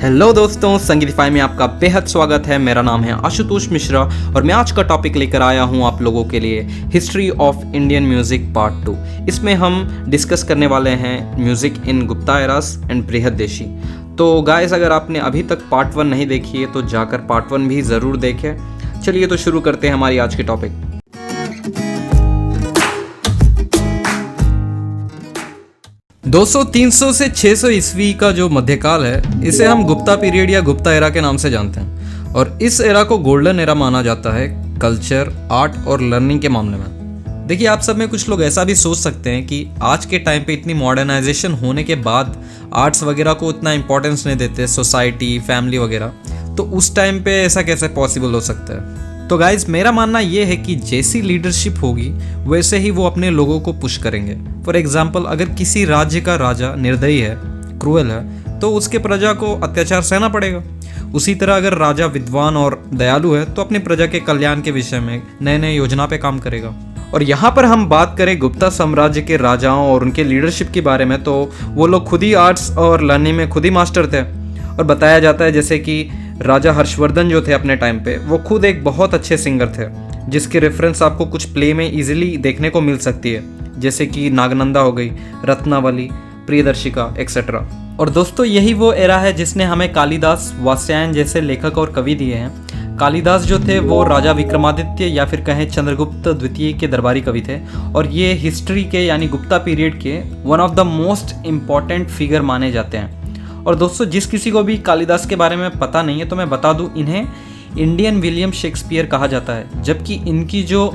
Hello दोस्तों, संगीतिफाई में आपका बेहद स्वागत है। मेरा नाम है आशुतोष मिश्रा और मैं आज का टॉपिक लेकर आया हूं आप लोगों के लिए history of Indian music part 2। इसमें हम डिस्कस करने वाले हैं music in Gupta eras and Brihaddeshi. तो गाइस, अगर आपने अभी तक पार्ट 1 नहीं देखी है तो जाकर पार्ट 1 भी ज़रूर देखें। चलिए तो शुरू करते हैं हमारी आज की टॉपिक। दोस्तों, 300 से 600 ईस्वी का जो मध्यकाल है इसे हम गुप्ता पीरियड या गुप्ता एरा के नाम से जानते हैं और इस एरा को गोल्डन एरा माना जाता है कल्चर, आर्ट और लर्निंग के मामले में। देखिए, आप सब में कुछ लोग ऐसा भी सोच सकते हैं कि आज के टाइम पे इतनी मॉडर्नाइजेशन होने के बाद आर्ट्स वगैरह को उतना इंपॉर्टेंस नहीं देते, सोसाइटी, फैमिली वगैरह, तो उस टाइम पे ऐसा कैसे पॉसिबल हो सकता है। तो गाइज, मेरा मानना ये है कि जैसी लीडरशिप होगी वैसे ही वो अपने लोगों को पुश करेंगे। फॉर एग्जाम्पल, अगर किसी राज्य का राजा निर्दयी है, क्रूएल है, तो उसके प्रजा को अत्याचार सहना पड़ेगा। उसी तरह अगर राजा विद्वान और दयालु है तो अपनी प्रजा के कल्याण के विषय में नए नए योजना पे काम करेगा। और यहाँ पर हम बात करें गुप्ता साम्राज्य के राजाओं और उनके लीडरशिप के बारे में, तो वो लोग खुद ही आर्ट्स और लर्निंग में खुद ही मास्टर थे। और बताया जाता है जैसे कि राजा हर्षवर्धन जो थे अपने टाइम पे, वो खुद एक बहुत अच्छे सिंगर थे, जिसके रेफरेंस आपको कुछ प्ले में इजीली देखने को मिल सकती है, जैसे कि नागनंदा हो गई, रत्नावली, प्रियदर्शिका एक्सेट्रा। और दोस्तों, यही वो एरा है जिसने हमें कालिदास, वात्स्यायन जैसे लेखक और कवि दिए हैं। कालिदास जो थे वो राजा विक्रमादित्य या फिर कहें चंद्रगुप्त द्वितीय के दरबारी कवि थे और ये हिस्ट्री के यानी गुप्ता पीरियड के one of the most important figure माने जाते हैं। और दोस्तों, जिस किसी को भी कालिदास के बारे में पता नहीं है तो मैं बता दूं, इन्हें इंडियन विलियम शेक्सपियर कहा जाता है, जबकि इनकी जो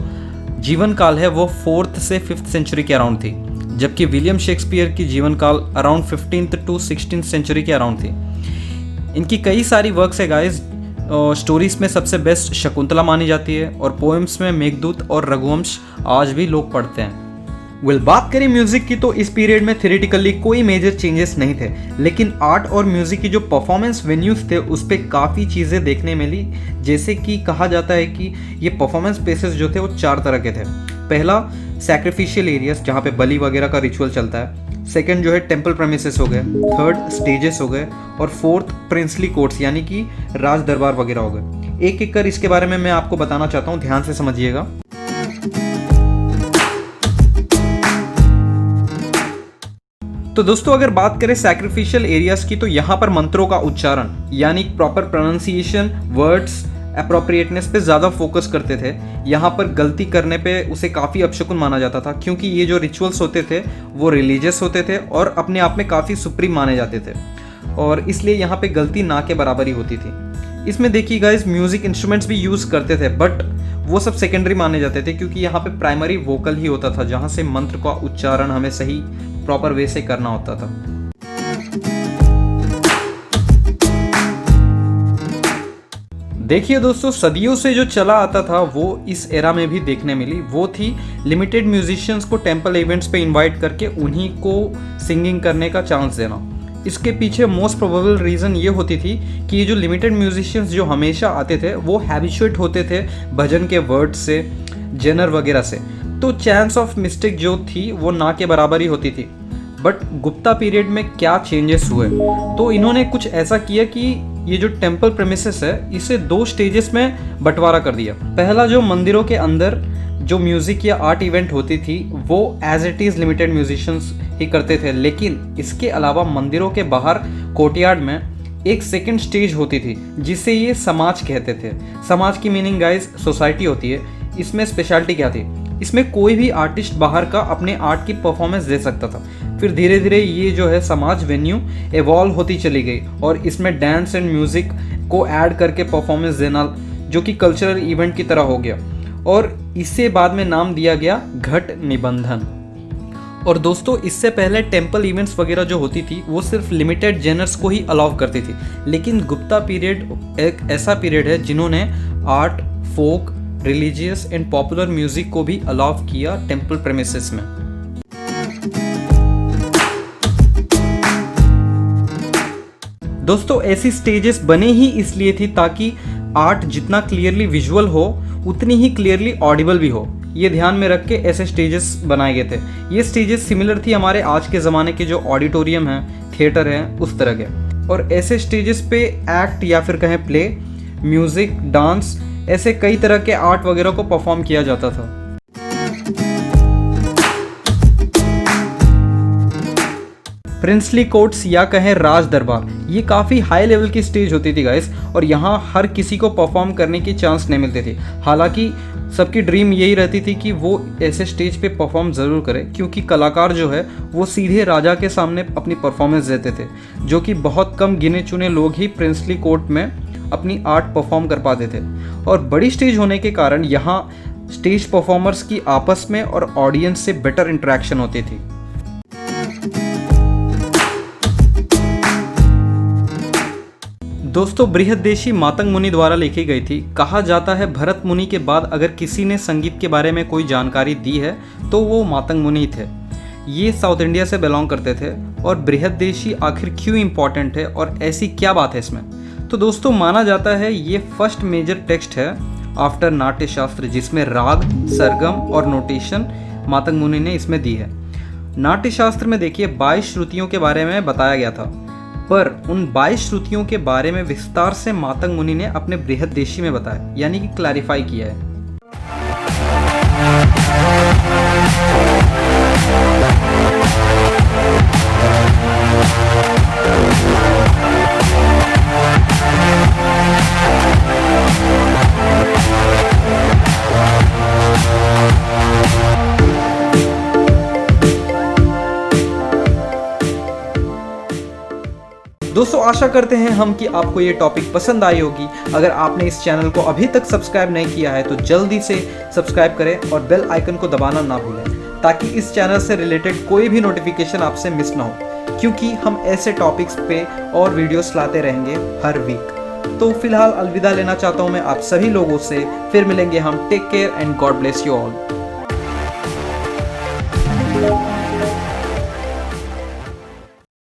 जीवन काल है वो 4th से 5th सेंचुरी के अराउंड थी, जबकि विलियम शेक्सपियर की जीवन काल around 15th to 16th century के अराउंड थी। इनकी कई सारी वर्क्स है गाइस। स्टोरीज में सबसे बेस्ट शकुंतला मानी जाती है और पोएम्स में मेघदूत और रघुवंश आज भी लोग पढ़ते हैं। बात करें म्यूजिक की तो इस पीरियड में थ्योरेटिकली कोई मेजर चेंजेस नहीं थे, लेकिन आर्ट और म्यूजिक की जो परफॉर्मेंस वेन्यूज थे उस पर काफ़ी चीज़ें देखने मिली। जैसे कि कहा जाता है कि ये परफॉर्मेंस स्पेसेस जो थे वो 4 तरह के थे। पहला, सैक्रिफिशियल एरियाज जहाँ पे बलि वगैरह का रिचुअल चलता है। सेकंड जो है टेम्पल प्रेमिसेस हो गए। थर्ड, स्टेजेस हो गए। और फोर्थ, प्रिंसली कोर्ट्स यानी कि राज दरबार वगैरह हो गए। एक एक कर इसके बारे में मैं आपको बताना चाहता हूँ, ध्यान से समझिएगा। तो दोस्तों, अगर बात करें सैक्रिफिशियल एरियाज की तो यहाँ पर मंत्रों का उच्चारण यानी प्रॉपर प्रोनाउंसिएशन, वर्ड्स, अप्रोप्रिएटनेस पे ज़्यादा फोकस करते थे। यहाँ पर गलती करने पे उसे काफ़ी अपशकुन माना जाता था, क्योंकि ये जो रिचुअल्स होते थे वो रिलीजियस होते थे और अपने आप में काफ़ी सुप्रीम माने जाते थे, और इसलिए यहाँ पे गलती ना के बराबर ही होती थी। इसमें देखिए गाइस, म्यूजिक इंस्ट्रूमेंट्स भी यूज़ करते थे, बट वो सब सेकेंडरी माने जाते थे, क्योंकि यहाँ पे प्राइमरी वोकल ही होता था, जहाँ से मंत्र का उच्चारण हमें सही प्रॉपर वे से करना होता था। देखिए दोस्तों, सदियों से जो चला आता था वो इस एरा में भी देखने मिली। वो थी लिमिटेड म्यूजिशियंस को टेम्पल इवेंट्स पे इनवाइट करके उन्हीं को सिंगिंग करने का चांस देना। इसके पीछे मोस्ट प्रोबेबल रीज़न ये होती थी कि ये जो लिमिटेड म्यूजिशियंस जो हमेशा आते थे वो हैबिचुएट होते थे भजन के वर्ड से, जेनर वगैरह से, तो चांस ऑफ मिस्टेक जो थी वो ना के बराबर ही होती थी। बट गुप्ता पीरियड में क्या चेंजेस हुए, तो इन्होंने कुछ ऐसा किया कि ये जो टेम्पल प्रेमिसेस है इसे 2 स्टेजेस में बंटवारा कर दिया। पहला, जो मंदिरों के अंदर जो म्यूजिक या आर्ट इवेंट होती थी वो as it is limited musicians ही करते थे, लेकिन इसके अलावा मंदिरों के बाहर कोर्टयार्ड में एक सेकंड स्टेज होती थी जिसे ये समाज कहते थे। समाज की मीनिंग गाइस सोसाइटी होती है। इसमें स्पेशलिटी क्या थी, इसमें कोई भी आर्टिस्ट बाहर का अपने आर्ट की परफॉर्मेंस दे सकता था। फिर धीरे धीरे ये जो है समाज वेन्यू एवॉल्व होती चली गई और इसमें डांस एंड म्यूजिक को ऐड करके परफॉर्मेंस देना, जो कि कल्चरल इवेंट की तरह हो गया, और इसे बाद में नाम दिया गया घट निबंधन। और दोस्तों, इससे पहले टेम्पल इवेंट्स वगैरह जो होती थी वो सिर्फ लिमिटेड जेनर्स को ही अलाउ करती थी, लेकिन गुप्ता पीरियड एक ऐसा पीरियड है जिन्होंने art, folk, religious and popular music को भी अलाउ किया टेम्पल प्रेमिसेस में। दोस्तों, ऐसी स्टेजेस बने ही इसलिए थी ताकि आर्ट जितना क्लियरली विजुअल हो उतनी ही क्लियरली ऑडिबल भी हो। ये ध्यान में रख के ऐसे स्टेजेस बनाए गए थे। ये स्टेजेस सिमिलर थी हमारे आज के ज़माने के जो ऑडिटोरियम हैं, थिएटर हैं, उस तरह के। और ऐसे स्टेजेस पे एक्ट या फिर कहें प्ले, म्यूज़िक, डांस, ऐसे कई तरह के आर्ट वगैरह को परफॉर्म किया जाता था। प्रिंसली कोर्ट्स या कहें राज दरबार, ये काफ़ी हाई लेवल की स्टेज होती थी गाइस, और यहाँ हर किसी को परफॉर्म करने की चांस नहीं मिलती थी। हालांकि सबकी ड्रीम यही रहती थी कि वो ऐसे स्टेज पे परफॉर्म ज़रूर करे, क्योंकि कलाकार जो है वो सीधे राजा के सामने अपनी परफॉर्मेंस देते थे, जो कि बहुत कम गिने चुने लोग ही प्रिंसली कोर्ट में अपनी आर्ट परफॉर्म कर पाते थे। और बड़ी स्टेज होने के कारण यहाँ स्टेज परफॉर्मर्स की आपस में और ऑडियंस से बेटर इंटरेक्शन होती थी। दोस्तों, बृहदेशी मातंग मुनि द्वारा लिखी गई थी। कहा जाता है भरत मुनि के बाद अगर किसी ने संगीत के बारे में कोई जानकारी दी है तो वो मातंग मुनि थे। ये साउथ इंडिया से बिलोंग करते थे। और बृहदेशी आखिर क्यों इम्पॉर्टेंट है और ऐसी क्या बात है इसमें? तो दोस्तों, माना जाता है ये फर्स्ट मेजर टेक्स्ट है आफ्टर नाट्य शास्त्र, जिसमें राग, सरगम और नोटेशन मातंग मुनि ने इसमें दी है। नाट्य शास्त्र में देखिए 22 श्रुतियों के बारे में बताया गया था, पर उन 22 श्रुतियों के बारे में विस्तार से मातंग मुनि ने अपने बृहदेशी में बताया, यानी कि क्लैरिफाई किया है। दोस्तों, आशा करते हैं हम कि आपको ये टॉपिक पसंद आई होगी। अगर आपने इस चैनल को अभी तक सब्सक्राइब नहीं किया है तो जल्दी से सब्सक्राइब करें और बेल आइकन को दबाना ना भूलें, ताकि इस चैनल से रिलेटेड कोई भी नोटिफिकेशन आपसे मिस ना हो, क्योंकि हम ऐसे टॉपिक्स पे और वीडियोस लाते रहेंगे हर वीक। तो फिलहाल अलविदा लेना चाहता हूँ मैं आप सभी लोगों से। फिर मिलेंगे हम। Take care and God bless you all.